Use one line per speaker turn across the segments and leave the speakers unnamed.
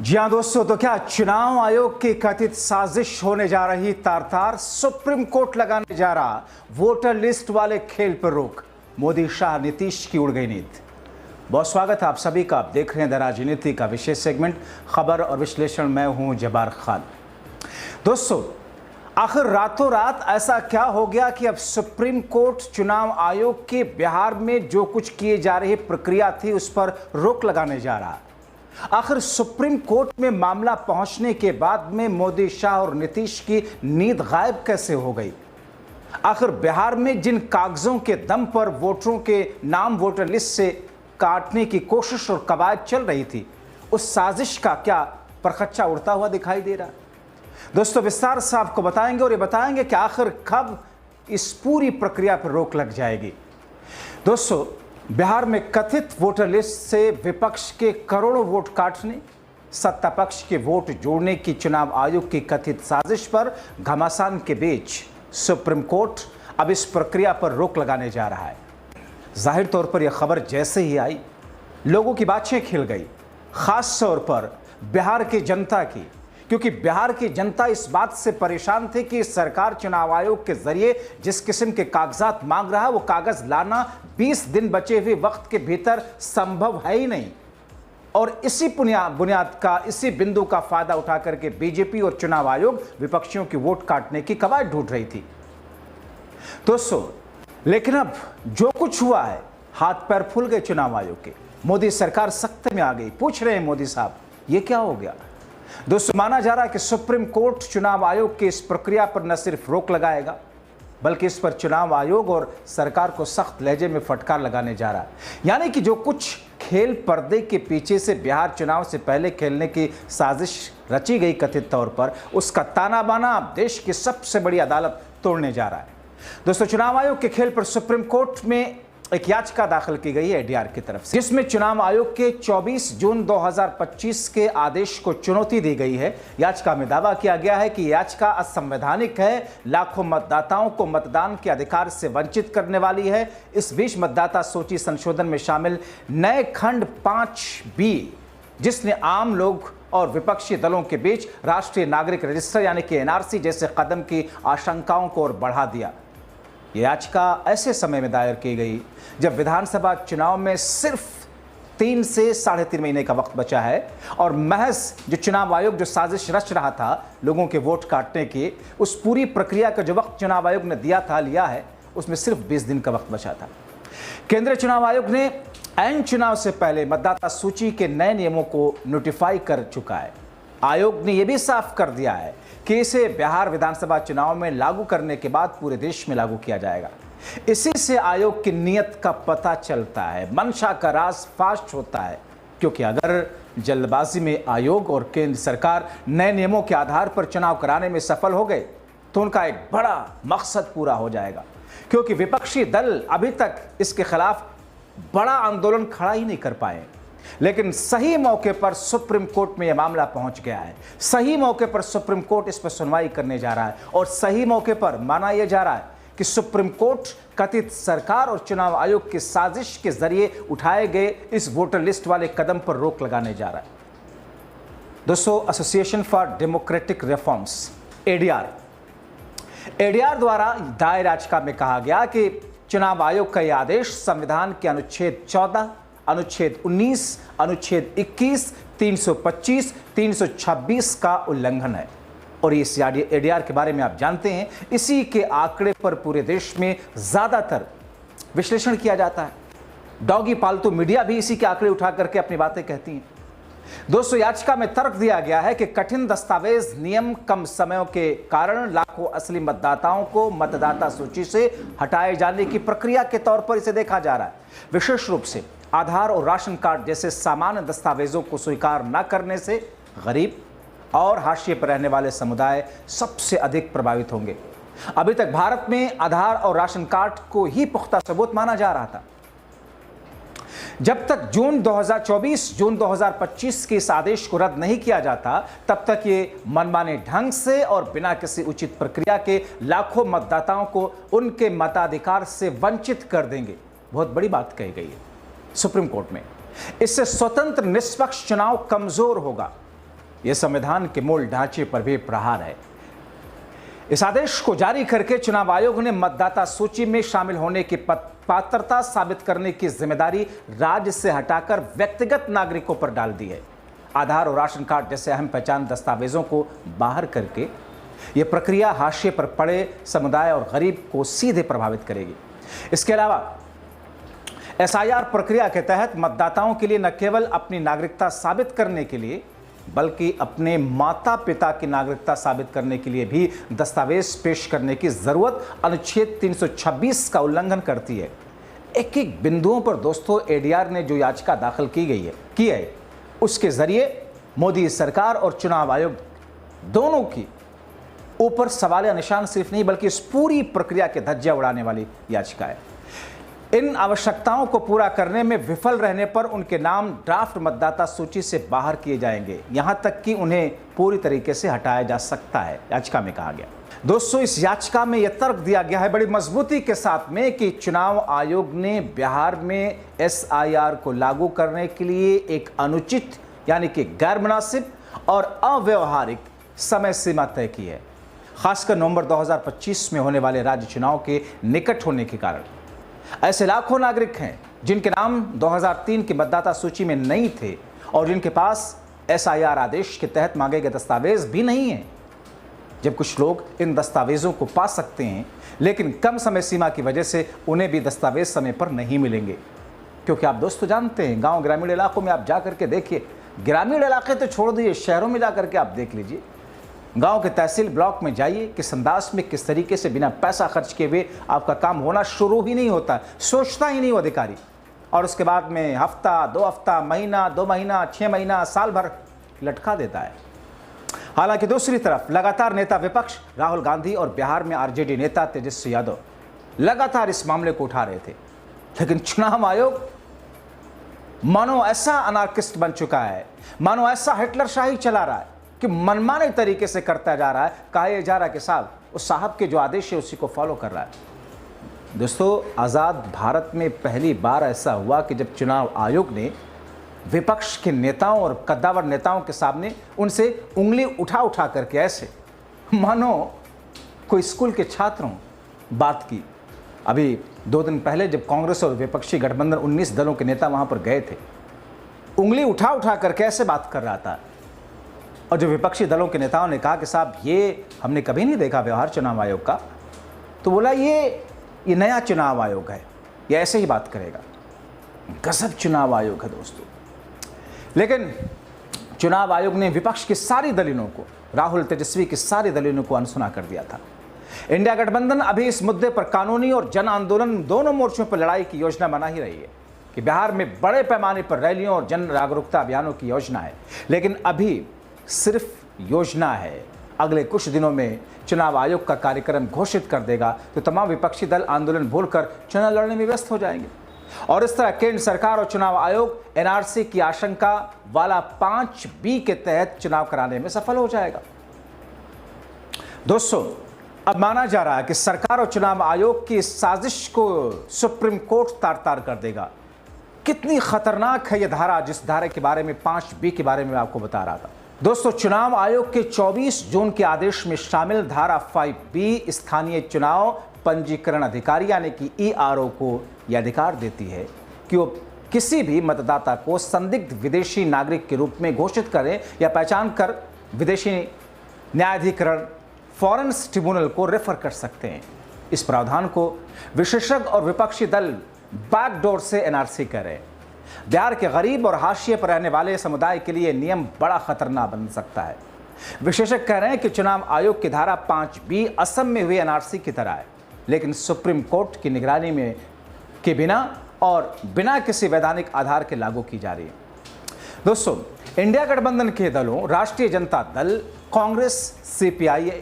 जी हाँ दोस्तों, तो क्या चुनाव आयोग की कथित साजिश होने जा रही तार-तार, सुप्रीम कोर्ट लगाने जा रहा वोटर लिस्ट वाले खेल पर रोक, मोदी शाह नीतीश की उड़ गई नींद। बहुत स्वागत है आप सभी का। आप देख रहे हैं द राजनीति का विशेष सेगमेंट खबर और विश्लेषण। मैं हूं जब्बार खान। दोस्तों, आखिर रातों रात ऐसा क्या हो गया कि अब सुप्रीम कोर्ट चुनाव आयोग के बिहार में जो कुछ किए जा रही प्रक्रिया थी उस पर रोक लगाने जा रहा। आखिर सुप्रीम कोर्ट में मामला पहुंचने के बाद में मोदी, शाह और नीतीश की नींद गायब कैसे हो गई? आखिर बिहार में जिन कागजों के दम पर वोटरों के नाम वोटर लिस्ट से काटने की कोशिश और कवायद चल रही थी, उस साजिश का क्या परखच्चा उड़ता हुआ दिखाई दे रहा? दोस्तों, विस्तार से आपको बताएंगे और ये बताएंगे कि आखिर कब इस पूरी प्रक्रिया पर रोक लग जाएगी। दोस्तों, बिहार में कथित वोटर लिस्ट से विपक्ष के करोड़ों वोट काटने, सत्ता पक्ष के वोट जोड़ने की चुनाव आयोग की कथित साजिश पर घमासान के बीच सुप्रीम कोर्ट अब इस प्रक्रिया पर रोक लगाने जा रहा है। जाहिर तौर पर यह खबर जैसे ही आई, लोगों की बातें खिल गई, खास तौर पर बिहार की जनता की, क्योंकि बिहार की जनता इस बात से परेशान थी कि सरकार चुनाव आयोग के जरिए जिस किस्म के कागजात मांग रहा है वो कागज लाना 20 दिन बचे हुए वक्त के भीतर संभव है ही नहीं। और इसी बुनियाद का, इसी बिंदु का फायदा उठा करके बीजेपी और चुनाव आयोग विपक्षियों की वोट काटने की कवायद ढूंढ रही थी। दोस्तों, लेकिन अब जो कुछ हुआ है, हाथ पैर फूल गए चुनाव आयोग के। मोदी सरकार सख्त में आ गई। पूछ रहे हैं मोदी साहब, ये क्या हो गया? दोस्तों, माना जा रहा है कि सुप्रीम कोर्ट चुनाव आयोग की इस प्रक्रिया पर न सिर्फ रोक लगाएगा, बल्कि इस पर चुनाव आयोग और सरकार को सख्त लहजे में फटकार लगाने जा रहा है। यानी कि जो कुछ खेल पर्दे के पीछे से बिहार चुनाव से पहले खेलने की साजिश रची गई कथित तौर पर, उसका ताना बाना अब देश की सबसे बड़ी अदालत तोड़ने जा रहा है। दोस्तों, चुनाव आयोग के खेल पर सुप्रीम कोर्ट में एक याचिका दाखिल की गई है एडीआर की तरफ से, जिसमें चुनाव आयोग के 24 जून 2025 के आदेश को चुनौती दी गई है। याचिका में दावा किया गया है कि याचिका असंवैधानिक है, लाखों मतदाताओं को मतदान के अधिकार से वंचित करने वाली है। इस बीच मतदाता सूची संशोधन में शामिल नए खंड 5B, जिसने आम लोग और विपक्षी दलों के बीच राष्ट्रीय नागरिक रजिस्टर यानी कि NRC जैसे कदम की आशंकाओं को और बढ़ा दिया। याचिका ऐसे समय में दायर की गई जब विधानसभा चुनाव में सिर्फ 3 से 3.5 महीने का वक्त बचा है और महज जो चुनाव आयोग जो साजिश रच रहा था लोगों के वोट काटने की, उस पूरी प्रक्रिया का जो वक्त चुनाव आयोग ने लिया है, उसमें सिर्फ 20 दिन का वक्त बचा था। केंद्रीय चुनाव आयोग ने ऐन चुनाव से पहले मतदाता सूची के नए नियमों को नोटिफाई कर चुका है। आयोग ने यह भी साफ कर दिया है कि इसे बिहार विधानसभा चुनाव में लागू करने के बाद पूरे देश में लागू किया जाएगा। इसी से आयोग की नीयत का पता चलता है, मंशा का राज फाश होता है, क्योंकि अगर जल्दबाजी में आयोग और केंद्र सरकार नए नियमों के आधार पर चुनाव कराने में सफल हो गए तो उनका एक बड़ा मकसद पूरा हो जाएगा, क्योंकि विपक्षी दल अभी तक इसके खिलाफ बड़ा आंदोलन खड़ा ही नहीं कर पाए। लेकिन सही मौके पर सुप्रीम कोर्ट में यह मामला पहुंच गया है। सही मौके पर सुप्रीम कोर्ट इस पर सुनवाई करने जा रहा है और सही मौके पर माना यह जा रहा है कि सुप्रीम कोर्ट कथित सरकार और चुनाव आयोग की साजिश के जरिए उठाए गए इस वोटर लिस्ट वाले कदम पर रोक लगाने जा रहा है। दोस्तों, association for democratic reforms ADR द्वारा दायर याचिका में कहा गया कि चुनाव आयोग का यह आदेश संविधान के अनुच्छेद 14, अनुच्छेद 19, अनुच्छेद 21, 325, 326 का उल्लंघन है। और इस एडीआर के बारे में आप जानते हैं, इसी के आंकड़े पर पूरे देश में ज्यादातर विश्लेषण किया जाता है। डॉगी पालतू मीडिया भी इसी के आंकड़े उठा करके अपनी बातें कहती हैं। दोस्तों, याचिका में तर्क दिया गया है कि कठिन दस्तावेज नियम, कम समयों के कारण लाखों असली मतदाताओं को मतदाता सूची से हटाए जाने की प्रक्रिया के तौर पर इसे देखा जा रहा है। विशेष रूप से आधार और राशन कार्ड जैसे सामान्य दस्तावेजों को स्वीकार न करने से गरीब और हाशिए पर रहने वाले समुदाय सबसे अधिक प्रभावित होंगे। अभी तक भारत में आधार और राशन कार्ड को ही पुख्ता सबूत माना जा रहा था। जब तक जून 2025 के इस आदेश को रद्द नहीं किया जाता, तब तक ये मनमाने ढंग से और बिना किसी उचित प्रक्रिया के लाखों मतदाताओं को उनके मताधिकार से वंचित कर देंगे। बहुत बड़ी बात कही गई है सुप्रीम कोर्ट में। इससे स्वतंत्र निष्पक्ष चुनाव कमजोर होगा। यह संविधान के मूल ढांचे पर भी प्रहार है। इस आदेश को जारी करके चुनाव आयोग ने मतदाता सूची में शामिल होने की पात्रता साबित करने की जिम्मेदारी राज्य से हटाकर व्यक्तिगत नागरिकों पर डाल दी है। आधार और राशन कार्ड जैसे अहम पहचान दस्तावेजों को बाहर करके यह प्रक्रिया हाशिए पर पड़े समुदाय और गरीब को सीधे प्रभावित करेगी। इसके अलावा एसआईआर प्रक्रिया के तहत मतदाताओं के लिए न केवल अपनी नागरिकता साबित करने के लिए बल्कि अपने माता पिता की नागरिकता साबित करने के लिए भी दस्तावेज पेश करने की जरूरत अनुच्छेद 326 का उल्लंघन करती है। एक एक बिंदुओं पर दोस्तों एडीआर ने जो याचिका दाखिल की है उसके जरिए मोदी सरकार और चुनाव आयोग दोनों की ऊपर सवालिया निशान सिर्फ नहीं बल्कि इस पूरी प्रक्रिया के धज्जियां उड़ाने वाली याचिका है। इन आवश्यकताओं को पूरा करने में विफल रहने पर उनके नाम ड्राफ्ट मतदाता सूची से बाहर किए जाएंगे, यहां तक कि उन्हें पूरी तरीके से हटाया जा सकता है, याचिका में कहा गया। दोस्तों, इस याचिका में यह तर्क दिया गया है बड़ी मजबूती के साथ में कि चुनाव आयोग ने बिहार में एसआईआर को लागू करने के लिए एक अनुचित यानी कि गैर मुनासिब और अव्यवहारिक समय सीमा तय की है। खासकर नवंबर 2025 में होने वाले राज्य चुनाव के निकट होने के कारण ऐसे लाखों नागरिक हैं जिनके नाम 2003 की मतदाता सूची में नहीं थे और जिनके पास एसआईआर आदेश के तहत मांगे गए दस्तावेज भी नहीं हैं। जब कुछ लोग इन दस्तावेजों को पा सकते हैं लेकिन कम समय सीमा की वजह से उन्हें भी दस्तावेज समय पर नहीं मिलेंगे, क्योंकि आप दोस्तों जानते हैं गांव ग्रामीण इलाकों में आप जा करके देखिए, ग्रामीण इलाके तो छोड़ दिए, शहरों में जा करके आप देख लीजिए, गांव के तहसील ब्लॉक में जाइए, किस अंदाज में किस तरीके से बिना पैसा खर्च किए हुए आपका काम होना शुरू ही नहीं होता, सोचता ही नहीं वो अधिकारी, और उसके बाद में हफ्ता, 2 हफ्ता, महीना, 2 महीना, 6 महीना, साल भर लटका देता है। हालांकि दूसरी तरफ लगातार नेता विपक्ष राहुल गांधी और बिहार में आरजेडी नेता तेजस्वी यादव लगातार इस मामले को उठा रहे थे, लेकिन चुनाव आयोग मानो ऐसा अनार्किस्ट बन चुका है, मानो ऐसा हिटलर शाही चला रहा है कि मनमाने तरीके से करता जा रहा है। कहा यह जा रहा है कि साहब उस साहब के जो आदेश है उसी को फॉलो कर रहा है। दोस्तों, आज़ाद भारत में पहली बार ऐसा हुआ कि जब चुनाव आयोग ने विपक्ष के नेताओं और कद्दावर नेताओं के सामने उनसे उंगली उठा करके ऐसे मानो कोई स्कूल के छात्रों बात की। अभी 2 दिन पहले जब कांग्रेस और विपक्षी गठबंधन 19 दलों के नेता वहां पर गए थे, उंगली उठा करके ऐसे बात कर रहा था, और जो विपक्षी दलों के नेताओं ने कहा कि साहब ये हमने कभी नहीं देखा व्यवहार चुनाव आयोग का, तो बोला ये नया चुनाव आयोग है, ये ऐसे ही बात करेगा। गजब चुनाव आयोग है दोस्तों। लेकिन चुनाव आयोग ने विपक्ष की सारी दलीलों को, राहुल तेजस्वी की सारी दलीलों को अनसुना कर दिया था। इंडिया गठबंधन अभी इस मुद्दे पर कानूनी और जन आंदोलन दोनों मोर्चों पर लड़ाई की योजना बना ही रही है कि बिहार में बड़े पैमाने पर रैलियों और जन जागरूकता अभियानों की योजना है, लेकिन अभी सिर्फ योजना है। अगले कुछ दिनों में चुनाव आयोग का कार्यक्रम घोषित कर देगा तो तमाम विपक्षी दल आंदोलन भूलकर चुनाव लड़ने में व्यस्त हो जाएंगे, और इस तरह केंद्र सरकार और चुनाव आयोग एनआरसी की आशंका वाला 5B के तहत चुनाव कराने में सफल हो जाएगा। दोस्तों, अब माना जा रहा है कि सरकार और चुनाव आयोग की इस साजिश को सुप्रीम कोर्ट तार-तार कर देगा। कितनी खतरनाक है यह धारा, जिस धारे के बारे में 5B के बारे में आपको बता रहा था। दोस्तों, चुनाव आयोग के 24 जून के आदेश में शामिल धारा 5B स्थानीय चुनाव पंजीकरण अधिकारी यानी कि ERO को यह अधिकार देती है कि वो किसी भी मतदाता को संदिग्ध विदेशी नागरिक के रूप में घोषित करें या पहचान कर विदेशी न्यायाधिकरण फॉरेंस ट्रिब्यूनल को रेफर कर सकते हैं। इस प्रावधान को विशेषज्ञ और विपक्षी दल बैकडोर से एनआरसी कह रहे हैं। बिहार के गरीब और हाशिए पर रहने वाले समुदाय के लिए नियम बड़ा खतरनाक बन सकता है। विशेषज्ञ कह रहे हैं कि चुनाव आयोग की धारा 5B असम में हुई एनआरसी की तरह है, लेकिन सुप्रीम कोर्ट की निगरानी में के बिना और बिना किसी वैधानिक आधार के लागू की जा रही है। दोस्तों, इंडिया गठबंधन के दलों राष्ट्रीय जनता दल, कांग्रेस, CPI,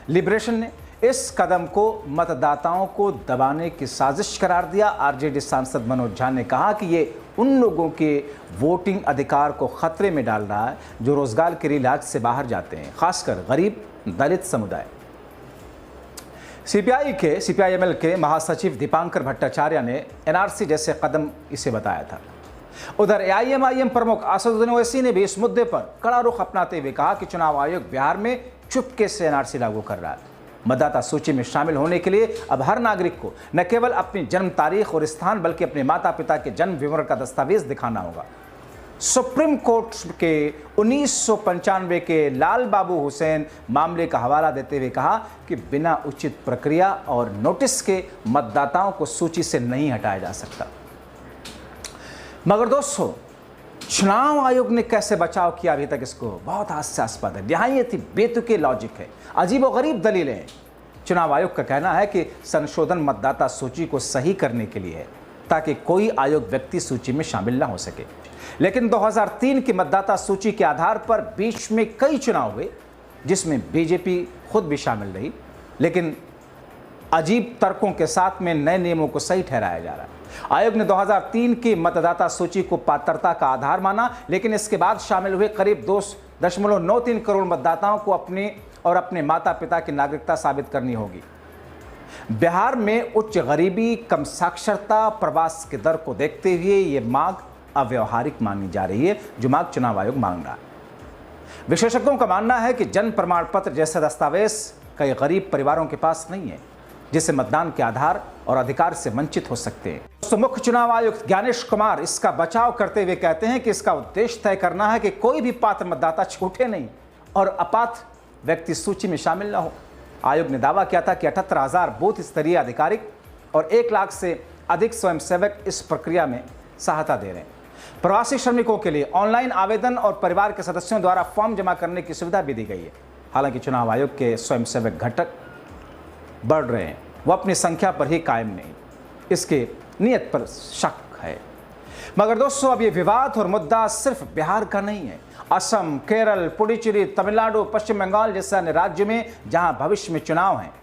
लिबरेशन ने इस कदम को मतदाताओं को दबाने की साजिश करार दिया। आरजेडी सांसद मनोज झा ने कहा कि ये उन लोगों के वोटिंग अधिकार को खतरे में डाल रहा है जो रोजगार के लिए राज्य से बाहर जाते हैं, खासकर गरीब दलित समुदाय। CPI-ML के महासचिव दीपांकर भट्टाचार्य ने एनआरसी जैसे कदम इसे बताया था। उधर एआईएमआईएम प्रमुख असदुद्दीन ओवैसी ने भी इस मुद्दे पर कड़ा रुख अपनाते हुए कहा कि चुनाव आयोग बिहार में चुपके से एनआरसी लागू कर रहा है। मतदाता सूची में शामिल होने के लिए अब हर नागरिक को न केवल अपनी जन्म तारीख और स्थान बल्कि अपने माता पिता के जन्म विवरण का दस्तावेज दिखाना होगा। सुप्रीम कोर्ट के 1995 के लाल बाबू हुसैन मामले का हवाला देते हुए कहा कि बिना उचित प्रक्रिया और नोटिस के मतदाताओं को सूची से नहीं हटाया जा सकता। मगर दोस्तों, चुनाव आयोग ने कैसे बचाव किया अभी तक इसको बहुत हास्यास्पद है। निहायत ही बेतुके लॉजिक है, अजीबोगरीब दलीलें हैं। चुनाव आयोग का कहना है कि संशोधन मतदाता सूची को सही करने के लिए है ताकि कोई आयोग व्यक्ति सूची में शामिल ना हो सके। लेकिन 2003 की मतदाता सूची के आधार पर बीच में कई चुनाव हुए जिसमें बीजेपी खुद भी शामिल रही, लेकिन अजीब तर्कों के साथ में नए नियमों को सही ठहराया जा रहा है। आयोग ने 2003 की मतदाता सूची को पात्रता का आधार माना, लेकिन इसके बाद शामिल हुए करीब 2.93 करोड़ मतदाताओं को अपने और अपने माता पिता की नागरिकता साबित करनी होगी। बिहार में उच्च गरीबी, कम साक्षरता, प्रवास की दर को देखते हुए ये मांग अव्यावहारिक मानी जा रही है, जो मांग चुनाव आयोग मांग रहा है। विशेषज्ञों का मानना है कि जन्म प्रमाण पत्र जैसे दस्तावेज कई गरीब परिवारों के पास नहीं है, जिससे मतदान के आधार और अधिकार से वंचित हो सकते हैं। तो मुख्य चुनाव आयुक्त ज्ञानेश कुमार इसका बचाव करते हुए कहते हैं कि इसका उद्देश्य तय करना है कि कोई भी पात्र मतदाता छूटे नहीं और अपात्र व्यक्ति सूची में शामिल न हो। आयोग ने दावा किया था कि 78,000 बूथ स्तरीय आधिकारिक और 1 लाख से अधिक स्वयंसेवक इस प्रक्रिया में सहायता दे रहे हैं। प्रवासी श्रमिकों के लिए ऑनलाइन आवेदन और परिवार के सदस्यों द्वारा फॉर्म जमा करने की सुविधा भी दी गई है। हालांकि चुनाव आयोग के स्वयंसेवक घटक बढ़ रहे हैं, वो अपनी संख्या पर ही कायम नहीं, इसके नियत पर शक है। मगर दोस्तों, अब ये विवाद और मुद्दा सिर्फ बिहार का नहीं है। असम, केरल, पुडुचेरी, तमिलनाडु, पश्चिम बंगाल जैसे अन्य राज्यों में जहां भविष्य में चुनाव हैं,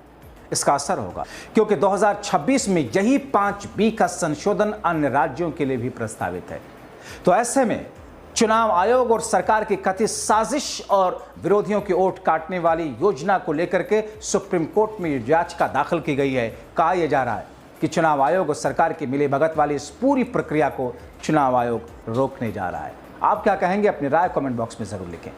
इसका असर होगा, क्योंकि 2026 में यही 5B का संशोधन अन्य राज्यों के लिए भी प्रस्तावित है। तो ऐसे में चुनाव आयोग और सरकार की कथित साजिश और विरोधियों की वोट काटने वाली योजना को लेकर के सुप्रीम कोर्ट में याचिका दाखिल की गई है। कहा यह जा रहा है कि चुनाव आयोग और सरकार की मिलीभगत वाली इस पूरी प्रक्रिया को चुनाव आयोग रोकने जा रहा है। आप क्या कहेंगे? अपनी राय कमेंट बॉक्स में जरूर लिखें।